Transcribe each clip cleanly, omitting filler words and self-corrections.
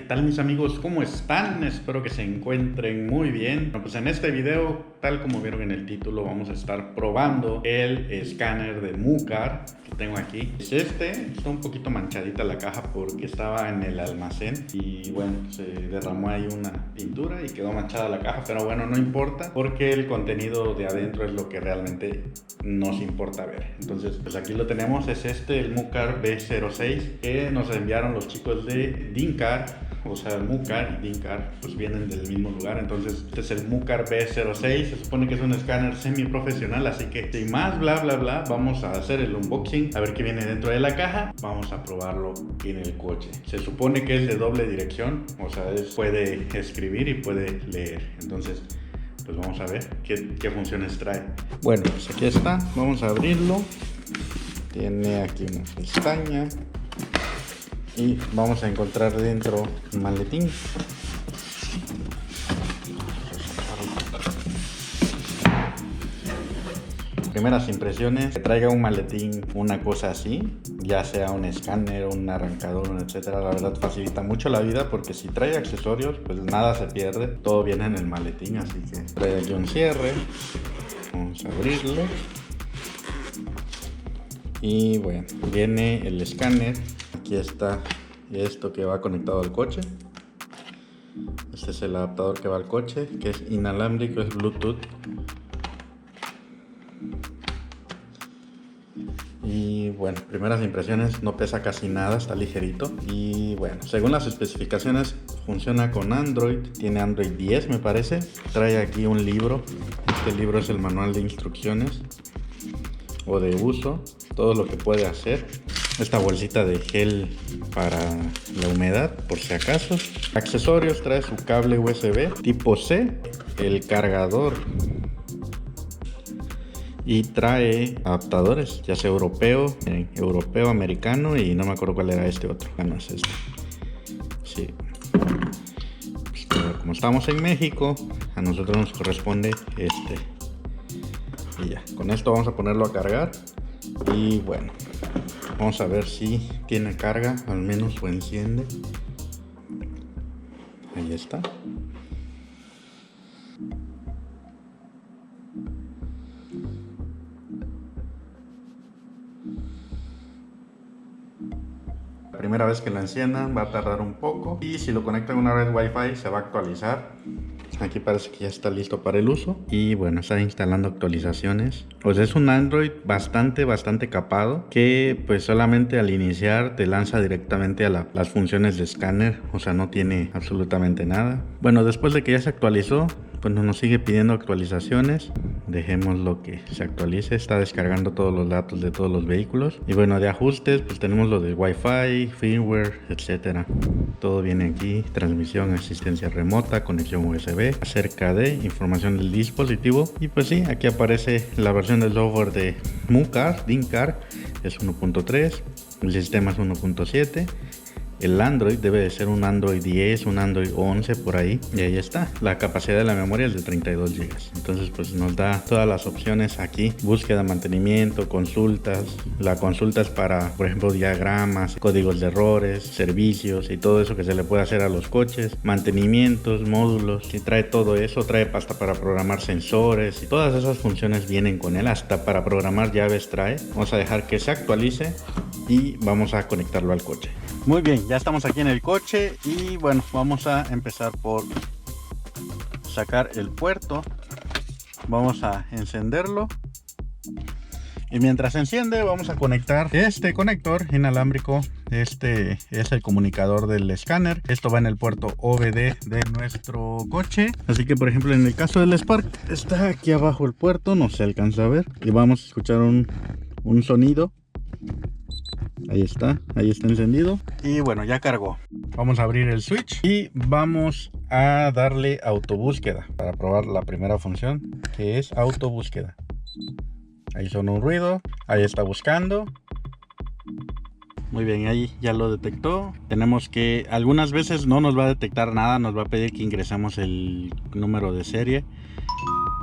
tal mis amigos? ¿Cómo están? Espero que se encuentren muy bien. Bueno, pues en este video, tal como vieron en el título, vamos a estar probando el escáner de Mucar que tengo aquí. Está un poquito manchadita la caja porque estaba en el almacén y bueno, se derramó ahí una pintura y quedó manchada la caja, pero bueno, no importa porque el contenido de adentro es lo que realmente nos importa ver. Entonces, pues aquí lo tenemos, es el Mucar B06 que nos enviaron los chicos de Dincar. O sea, el Mucar y Dincar pues vienen del mismo lugar. Entonces este es el Mucar B06. Se supone que es un escáner semi-profesional, así que sin más bla bla bla, vamos a hacer el unboxing, a ver qué viene dentro de la caja. Vamos a probarlo en el coche. Se supone que es de doble dirección, o sea, puede escribir y puede leer. Entonces pues vamos a ver qué funciones trae. Bueno, pues aquí está, vamos a abrirlo. Tiene aquí una pestaña y vamos a encontrar dentro un maletín. Primeras impresiones, que traiga un maletín, una cosa así, ya sea un escáner, un arrancador, etcétera, la verdad facilita mucho la vida porque si trae accesorios, pues nada se pierde, todo viene en el maletín, así que trae aquí un cierre, vamos a abrirlo y bueno, viene el escáner, aquí está esto que va conectado al coche. Este es el adaptador que va al coche, que es inalámbrico, es Bluetooth. Y bueno, primeras impresiones, no pesa casi nada, está ligerito. Y bueno, según las especificaciones funciona con Android, tiene Android 10 me parece. Trae aquí un libro, este libro es el manual de instrucciones o de uso, todo lo que puede hacer. Esta bolsita de gel para la humedad, por si acaso. Accesorios, trae su cable USB tipo C, el cargador y trae adaptadores, ya sea europeo, americano y no me acuerdo cuál era este otro. Ah, no es este. Sí. Pero como estamos en México, a nosotros nos corresponde este. Y ya, con esto vamos a ponerlo a cargar y bueno, vamos a ver si tiene carga, al menos o enciende. Ahí está. La primera vez que lo enciendan va a tardar un poco y si lo conectan a una red Wi-Fi se va a actualizar. Aquí parece que ya está listo para el uso y bueno, está instalando actualizaciones. Pues es un Android bastante capado que pues solamente al iniciar te lanza directamente a las funciones de escáner, o sea, no tiene absolutamente nada. Bueno, después de que ya se actualizó, pues nos sigue pidiendo actualizaciones. Dejemos lo que se actualice, está descargando todos los datos de todos los vehículos. Y bueno, de ajustes pues tenemos lo de Wi-Fi, firmware, etcétera. Todo viene aquí, transmisión, asistencia remota, conexión USB, acerca de información del dispositivo. Y pues sí, aquí aparece la versión del software de Mucar, Dincar, es 1.3, el sistema es 1.7. El Android debe de ser un Android 10, un Android 11 por ahí. Y ahí está. La capacidad de la memoria es de 32 GB. Entonces pues nos da todas las opciones aquí. Búsqueda, mantenimiento, consultas. La consulta es para, por ejemplo, diagramas, códigos de errores, servicios y todo eso que se le puede hacer a los coches. Mantenimientos, módulos. Y trae todo eso. Trae hasta para programar sensores. Y todas esas funciones vienen con él. Hasta para programar llaves trae. Vamos a dejar que se actualice y vamos a conectarlo al coche. Muy bien, ya estamos aquí en el coche y bueno, vamos a empezar por sacar el puerto. Vamos a encenderlo y mientras se enciende vamos a conectar este conector inalámbrico. Este es el comunicador del escáner. Esto va en el puerto OBD de nuestro coche. Así que por ejemplo en el caso del Spark está aquí abajo el puerto, no se alcanza a ver. Y vamos a escuchar un sonido. Ahí está encendido y bueno, ya cargó. Vamos a abrir el switch y vamos a darle autobúsqueda para probar la primera función, que es autobúsqueda. Ahí sonó un ruido, ahí está buscando. Muy bien, ahí ya lo detectó. Tenemos que, algunas veces no nos va a detectar nada, nos va a pedir que ingresemos el número de serie.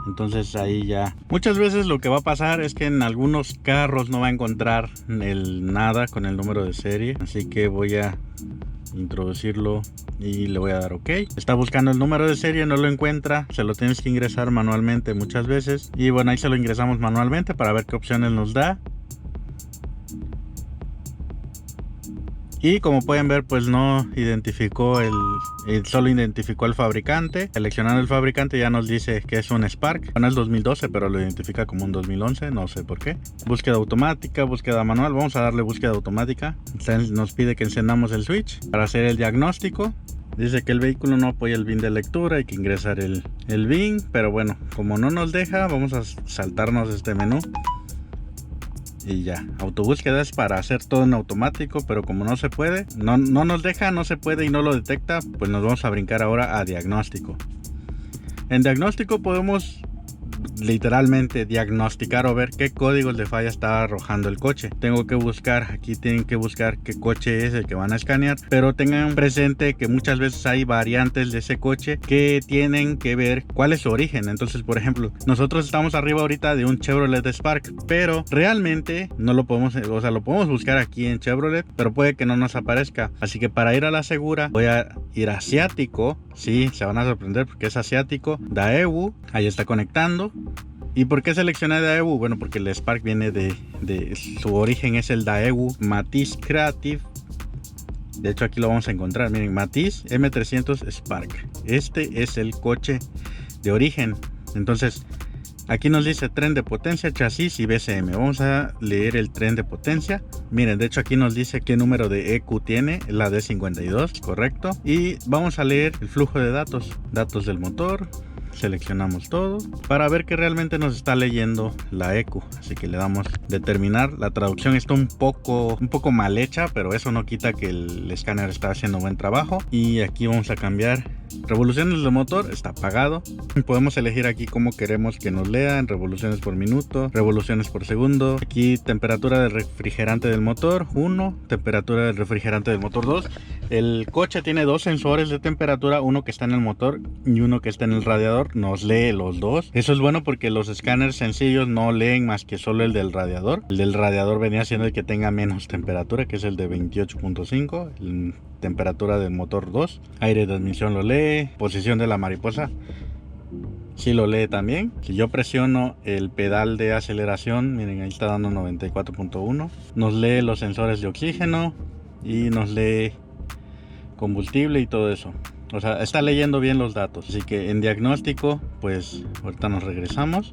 Entonces ahí ya, muchas veces lo que va a pasar es que en algunos carros no va a encontrar nada con el número de serie, así que voy a introducirlo y le voy a dar OK. Está buscando el número de serie, no lo encuentra, se lo tienes que ingresar manualmente muchas veces. Y bueno, ahí se lo ingresamos manualmente para ver qué opciones nos da. Y como pueden ver, pues no identificó solo identificó el fabricante. Seleccionando el fabricante ya nos dice que es un Spark. Bueno, es 2012, pero lo identifica como un 2011, no sé por qué. Búsqueda automática, búsqueda manual. Vamos a darle búsqueda automática. Nos pide que encendamos el switch para hacer el diagnóstico. Dice que el vehículo no apoya el BIN de lectura, hay que ingresar el BIN. Pero bueno, como no nos deja, vamos a saltarnos este menú. Y ya, autobúsqueda es para hacer todo en automático, pero como no se puede, no nos deja, no se puede y no lo detecta, pues nos vamos a brincar ahora a diagnóstico. En diagnóstico podemos literalmente diagnosticar o ver qué códigos de falla está arrojando el coche. Tengo que buscar, aquí tienen que buscar qué coche es el que van a escanear, pero tengan presente que muchas veces hay variantes de ese coche que tienen que ver cuál es su origen. Entonces, por ejemplo, nosotros estamos arriba ahorita de un Chevrolet Spark, pero realmente no lo podemos, o sea, lo podemos buscar aquí en Chevrolet, pero puede que no nos aparezca. Así que para ir a la segura voy a ir a asiático. Sí, se van a sorprender porque es asiático. Daewoo, ahí está conectando. ¿Y por qué seleccioné Daewoo? Bueno, porque el Spark viene de su origen es el Daewoo Matiz Creative. De hecho aquí lo vamos a encontrar, miren, Matiz M300 Spark. Este es el coche de origen. Entonces aquí nos dice tren de potencia, chasis y BCM. Vamos a leer el tren de potencia. Miren, de hecho aquí nos dice qué número de EQ tiene, la D52, correcto. Y vamos a leer el flujo de datos, datos del motor. Seleccionamos todo para ver que realmente nos está leyendo la EQ. Así que le damos determinar. La traducción está un poco mal hecha, pero eso no quita que el escáner está haciendo buen trabajo. Y aquí vamos a cambiar revoluciones del motor, está apagado. Podemos elegir aquí cómo queremos que nos lea, en revoluciones por minuto, revoluciones por segundo. Aquí temperatura del refrigerante del motor 1, temperatura del refrigerante del motor 2. El coche tiene dos sensores de temperatura, uno que está en el motor y uno que está en el radiador. Nos lee los dos. Eso es bueno porque los escáneres sencillos no leen más que solo el del radiador. El del radiador venía siendo el que tenga menos temperatura, que es el de 28.5. Temperatura del motor 2. Aire de admisión lo lee. Posición de la mariposa sí lo lee también. Si yo presiono el pedal de aceleración, miren, ahí está dando 94.1. Nos lee los sensores de oxígeno y nos lee combustible y todo eso. O sea, está leyendo bien los datos. Así que en diagnóstico, pues ahorita nos regresamos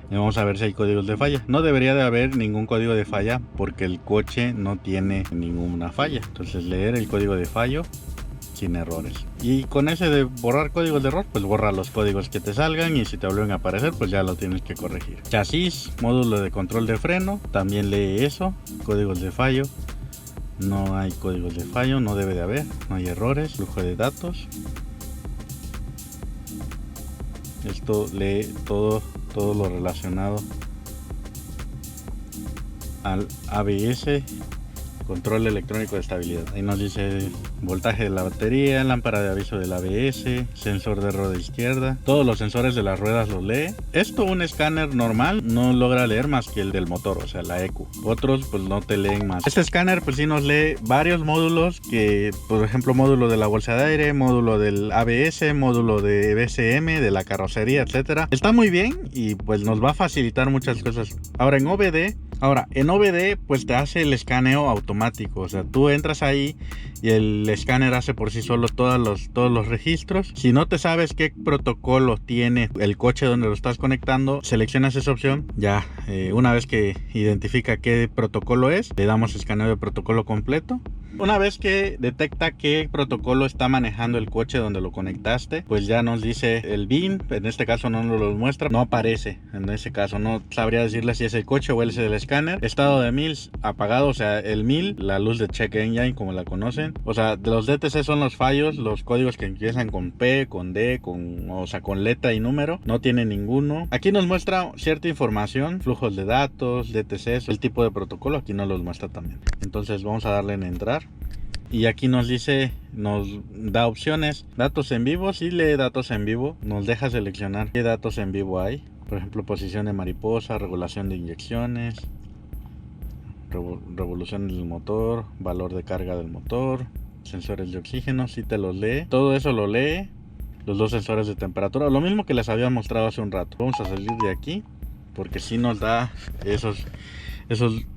y vamos a ver si hay códigos de falla. No debería de haber ningún código de falla porque el coche no tiene ninguna falla. Entonces leer el código de fallo sin errores. Y con ese de borrar códigos de error, pues borra los códigos que te salgan y si te vuelven a aparecer, pues ya lo tienes que corregir. Chasis, módulo de control de freno, también lee eso, códigos de fallo. No hay códigos de fallo, no debe de haber, no hay errores. Flujo de datos. Esto lee todo lo relacionado al ABS, control electrónico de estabilidad. Ahí nos dice voltaje de la batería, lámpara de aviso del ABS, sensor de rueda izquierda. Todos los sensores de las ruedas los lee. Esto un escáner normal no logra leer más que el del motor, o sea la EQ. Otros pues no te leen más. Este escáner pues sí nos lee varios módulos, que por ejemplo módulo de la bolsa de aire, módulo del ABS, módulo de BCM, de la carrocería, etcétera. Está muy bien y pues nos va a facilitar muchas cosas. Ahora en OBD pues te hace el escaneo automático, o sea tú entras ahí y el escáner hace por sí solo todos los registros. Si no te sabes qué protocolo tiene el coche donde lo estás conectando, seleccionas esa opción. Ya una vez que identifica qué protocolo es, le damos escaneo de protocolo completo. Una vez que detecta qué protocolo está manejando el coche donde lo conectaste, pues ya nos dice el BIN. En este caso no nos lo muestra, no aparece. En ese caso no sabría decirle si es el coche o es el escáner. Estado de 1000 apagado, o sea el 1000, la luz de check engine como la conocen. O sea, de los DTC son los fallos, los códigos que empiezan con P, con D, o sea con letra y número. No tiene ninguno. Aquí nos muestra cierta información, flujos de datos, DTC, el tipo de protocolo. Aquí no los muestra también. Entonces vamos a darle en entrar. Y aquí nos dice, nos da opciones, datos en vivo. Si lee datos en vivo, nos deja seleccionar qué datos en vivo hay. Por ejemplo, posición de mariposa, regulación de inyecciones, revolución del motor, valor de carga del motor, Sensores de oxígeno, sí te los lee. Todo eso lo lee. Los dos sensores de temperatura, lo mismo que les había mostrado hace un rato. Vamos a salir de aquí porque si nos da esos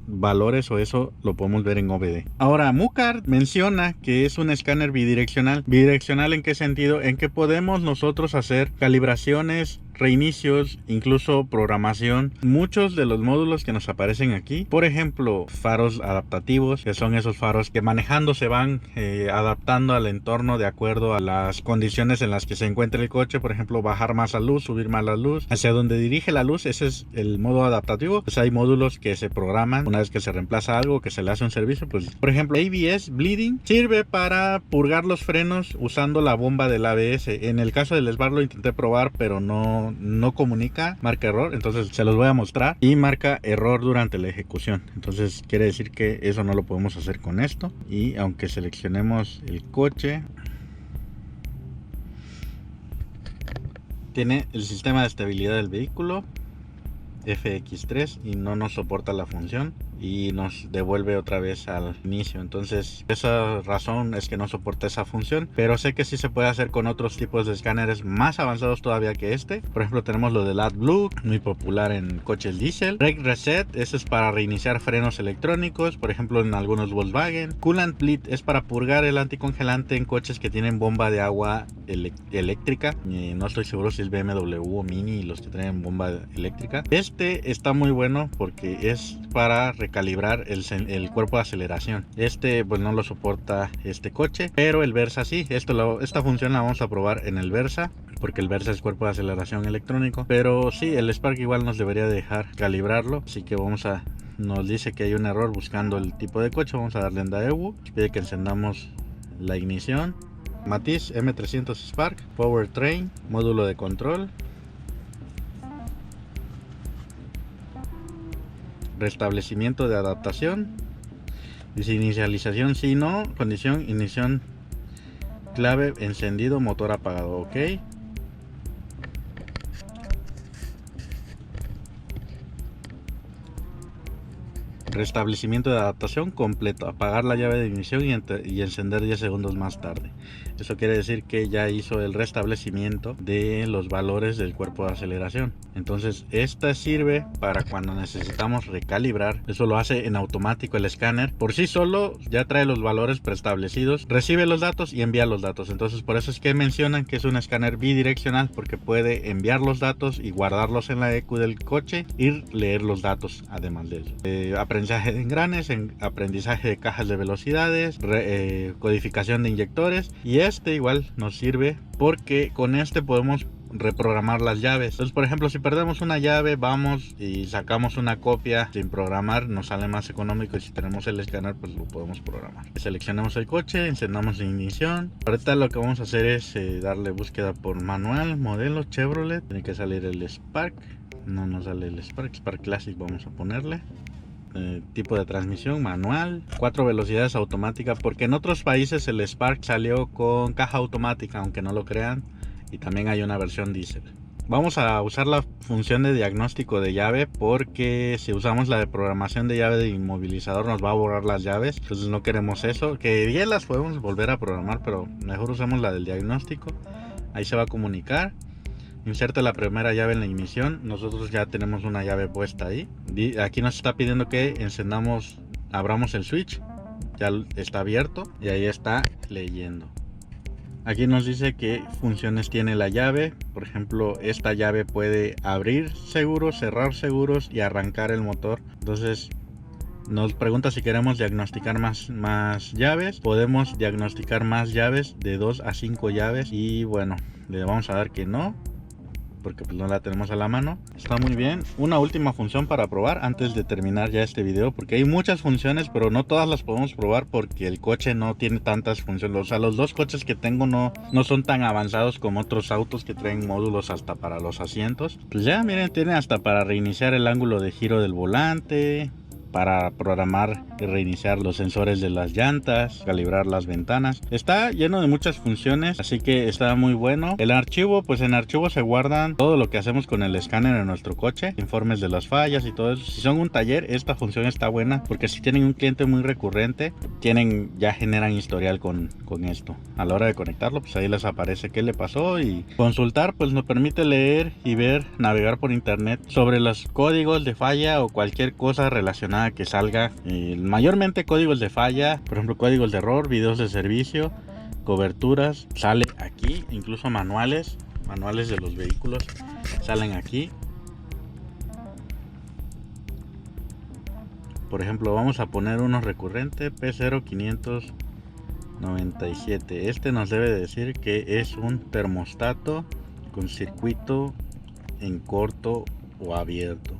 valores, o eso lo podemos ver en OBD. Ahora, Mucard menciona que es un escáner bidireccional. ¿Bidireccional en qué sentido? En que podemos nosotros hacer calibraciones, reinicios, incluso programación. Muchos de los módulos que nos aparecen aquí, por ejemplo, faros adaptativos, que son esos faros que manejando se van adaptando al entorno de acuerdo a las condiciones en las que se encuentra el coche. Por ejemplo, bajar más la luz, subir más la luz, hacia donde dirige la luz. Ese es el modo adaptativo. Pues hay módulos que se programan una vez que se reemplaza algo, que se le hace un servicio. Pues, por ejemplo, ABS Bleeding sirve para purgar los frenos usando la bomba del ABS. En el caso del SBAR lo intenté probar, pero no comunica, marca error. Entonces se los voy a mostrar y marca error durante la ejecución. Entonces quiere decir que eso no lo podemos hacer con esto. Y aunque seleccionemos el coche, tiene el sistema de estabilidad del vehículo FX3 y no nos soporta la función y nos devuelve otra vez al inicio. Entonces esa razón es que no soporta esa función, pero sé que sí se puede hacer con otros tipos de escáneres más avanzados todavía que este. Por ejemplo, tenemos lo del AdBlue, muy popular en coches diésel. Brake Reset, ese es para reiniciar frenos electrónicos, por ejemplo en algunos Volkswagen. Coolant Bleed es para purgar el anticongelante en coches que tienen bomba de agua eléctrica. No estoy seguro si es BMW o Mini los que tienen bomba eléctrica. Este está muy bueno porque es para recalibrar el cuerpo de aceleración. Este pues no lo soporta este coche, pero el Versa sí. Esta función la vamos a probar en el Versa, porque el Versa es cuerpo de aceleración electrónico. Pero sí, el Spark igual nos debería dejar calibrarlo, así que nos dice que hay un error buscando el tipo de coche. Vamos a darle en Daewoo. Nos pide que encendamos la ignición. Matiz M300 Spark, Powertrain, módulo de control, restablecimiento de adaptación, desinicialización si no, condición ignición clave encendido, motor apagado, ok. Restablecimiento de adaptación completo, apagar la llave de ignición y encender 10 segundos más tarde. Eso quiere decir que ya hizo el restablecimiento de los valores del cuerpo de aceleración. Entonces esta sirve para cuando necesitamos recalibrar. Eso lo hace en automático el escáner. Por sí solo ya trae los valores preestablecidos, recibe los datos y envía los datos. Entonces por eso es que mencionan que es un escáner bidireccional, porque puede enviar los datos y guardarlos en la ECU del coche y leer los datos además de eso. Aprendizaje de engranes, aprendizaje de cajas de velocidades, codificación de inyectores. Y este igual nos sirve porque con este podemos reprogramar las llaves. Entonces, por ejemplo, si perdemos una llave, vamos y sacamos una copia sin programar, nos sale más económico, y si tenemos el escáner pues lo podemos programar. Seleccionamos el coche, encendamos la ignición. Ahorita lo que vamos a hacer es darle búsqueda por manual, modelo Chevrolet. Tiene que salir el Spark. No nos sale el Spark Classic, vamos a ponerle. Tipo de transmisión manual, 4 velocidades automática, porque en otros países el Spark salió con caja automática, aunque no lo crean, y también hay una versión diésel. Vamos a usar la función de diagnóstico de llave, porque si usamos la de programación de llave de inmovilizador nos va a borrar las llaves, entonces no queremos eso. Que bien las podemos volver a programar, pero mejor usamos la del diagnóstico. Ahí se va a comunicar. Inserte la primera llave en la ignición. Nosotros ya tenemos una llave puesta ahí. Aquí nos está pidiendo que abramos el switch. Ya está abierto y ahí está leyendo. Aquí nos dice qué funciones tiene la llave. Por ejemplo, esta llave puede abrir seguros, cerrar seguros y arrancar el motor. Entonces nos pregunta si queremos diagnosticar más llaves. Podemos diagnosticar más llaves, de 2 a 5 llaves. Y bueno, le vamos a dar que no, porque pues no la tenemos a la mano. Está muy bien. Una última función para probar antes de terminar ya este video, porque hay muchas funciones, pero no todas las podemos probar porque el coche no tiene tantas funciones. O sea, los dos coches que tengo no son tan avanzados como otros autos que traen módulos hasta para los asientos. Pues ya miren, tiene hasta para reiniciar el ángulo de giro del volante, para programar reiniciar los sensores de las llantas, calibrar las ventanas. Está lleno de muchas funciones, así que está muy bueno. El archivo, pues en archivo se guardan todo lo que hacemos con el escáner en nuestro coche, informes de las fallas y todo eso. Si son un taller, esta función está buena porque si tienen un cliente muy recurrente, ya generan historial con esto. A la hora de conectarlo, pues ahí les aparece qué le pasó, y consultar pues nos permite leer y ver, navegar por internet sobre los códigos de falla o cualquier cosa relacionada que salga. Mayormente códigos de falla, por ejemplo códigos de error, videos de servicio, coberturas, sale aquí, incluso manuales de los vehículos salen aquí. Por ejemplo, vamos a poner uno recurrente, P0597. Este nos debe decir que es un termostato con circuito en corto o abierto.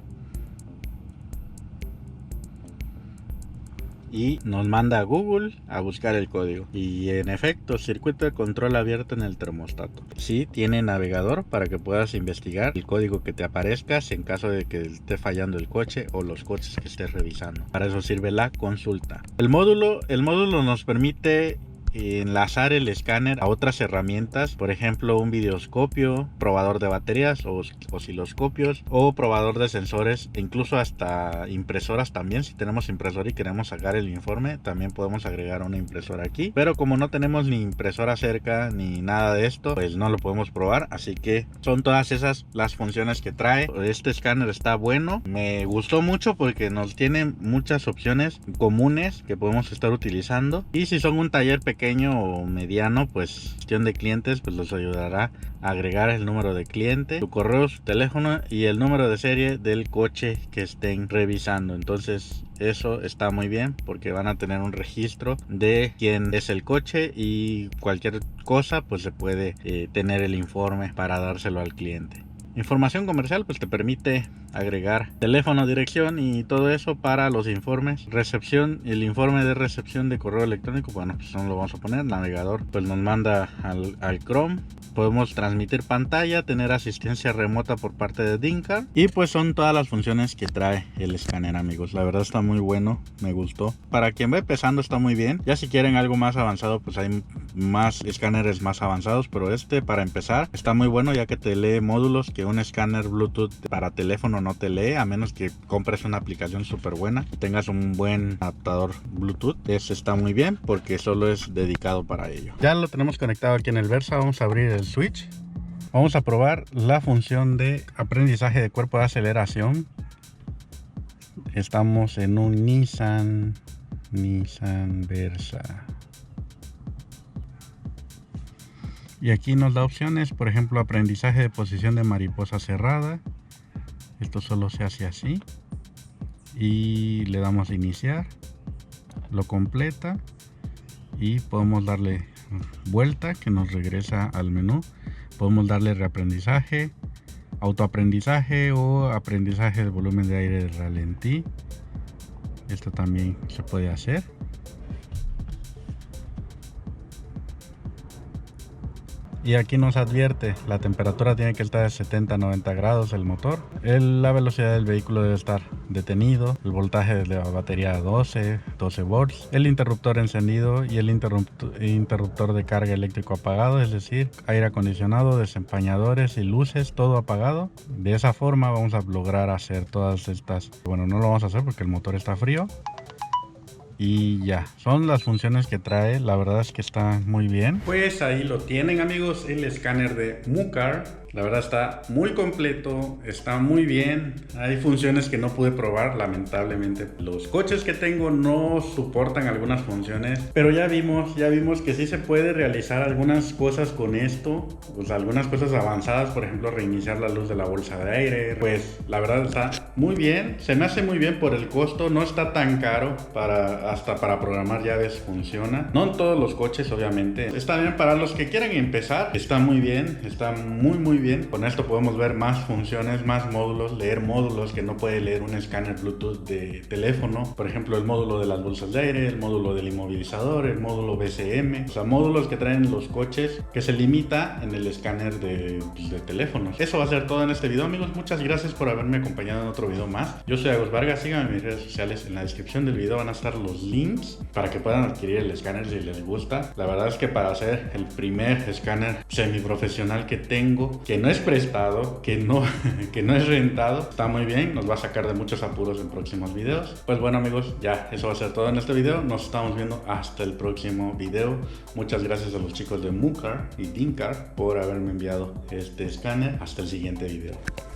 Y nos manda a Google a buscar el código. Y en efecto, circuito de control abierto en el termostato. Sí, tiene navegador para que puedas investigar el código que te aparezca en caso de que esté fallando el coche o los coches que estés revisando. Para eso sirve la consulta. El módulo nos permite enlazar el escáner a otras herramientas, por ejemplo un videoscopio, probador de baterías o osciloscopios o probador de sensores, e incluso hasta impresoras también. Si tenemos impresora y queremos sacar el informe, también podemos agregar una impresora aquí, pero como no tenemos ni impresora cerca ni nada de esto, pues no lo podemos probar. Así que son todas esas las funciones que trae. Este escáner está bueno, me gustó mucho porque nos tiene muchas opciones comunes que podemos estar utilizando, y si son un taller pequeño o mediano, pues gestión de clientes, pues los ayudará a agregar el número de cliente, su correo, su teléfono y el número de serie del coche que estén revisando. Entonces eso está muy bien porque van a tener un registro de quién es el coche, y cualquier cosa pues se puede tener el informe para dárselo al cliente. Información comercial, pues te permite agregar teléfono, dirección y todo eso para los informes. Recepción, el informe de recepción de correo electrónico, bueno, pues no lo vamos a poner. Navegador, pues nos manda al Chrome. Podemos transmitir pantalla, tener asistencia remota por parte de Dincar, y pues son todas las funciones que trae el escáner, amigos. La verdad está muy bueno, me gustó. Para quien va empezando está muy bien. Ya si quieren algo más avanzado, pues hay más escáneres más avanzados, pero este para empezar está muy bueno, ya que te lee módulos que un escáner Bluetooth para teléfono no te lee, a menos que compres una aplicación súper buena y tengas un buen adaptador Bluetooth. Este está muy bien porque solo es dedicado para ello. Ya lo tenemos conectado aquí en el Versa. Vamos a abrir el switch. Vamos a probar la función de aprendizaje de cuerpo de aceleración. Estamos en un Nissan Versa. Y aquí nos da opciones, por ejemplo, aprendizaje de posición de mariposa cerrada. Esto solo se hace así. Y le damos a iniciar. Lo completa. Y podemos darle vuelta, que nos regresa al menú. Podemos darle reaprendizaje, autoaprendizaje o aprendizaje del volumen de aire de ralentí. Esto también se puede hacer. Y aquí nos advierte, la temperatura tiene que estar de 70 a 90 grados el motor. La velocidad del vehículo debe estar detenido. El voltaje de la batería 12 volts. El interruptor encendido y el interruptor de carga eléctrico apagado. Es decir, aire acondicionado, desempañadores y luces, todo apagado. De esa forma vamos a lograr hacer todas estas. Bueno, no lo vamos a hacer porque el motor está frío. Y ya, son las funciones que trae. La verdad es que está muy bien. Pues ahí lo tienen, amigos, el escáner de Mucar. La verdad está muy completo, está muy bien. Hay funciones que no pude probar, lamentablemente. Los coches que tengo no soportan algunas funciones, pero ya vimos que sí se puede realizar algunas cosas con esto. Pues algunas cosas avanzadas, por ejemplo, reiniciar la luz de la bolsa de aire. Pues la verdad está muy bien, se me hace muy bien por el costo. No está tan caro, hasta para programar llaves funciona. No en todos los coches, obviamente. Está bien para los que quieran empezar, está muy bien, está muy bien. bien. Con esto podemos ver más funciones, más módulos, leer módulos que no puede leer un escáner Bluetooth de teléfono. Por ejemplo, el módulo de las bolsas de aire, el módulo del inmovilizador, el módulo BCM. O sea, módulos que traen los coches que se limita en el escáner de teléfonos. Eso va a ser todo en este video, amigos. Muchas gracias por haberme acompañado en otro video más. Yo soy Agus Vargas. Síganme en mis redes sociales. En la descripción del video van a estar los links para que puedan adquirir el escáner si les gusta. La verdad es que para hacer el primer escáner semiprofesional que tengo, que no es prestado, que no es rentado, está muy bien. Nos va a sacar de muchos apuros en próximos videos. Pues bueno, amigos, ya eso va a ser todo en este video. Nos estamos viendo hasta el próximo video. Muchas gracias a los chicos de Mucar y Dincar por haberme enviado este escáner. Hasta el siguiente video.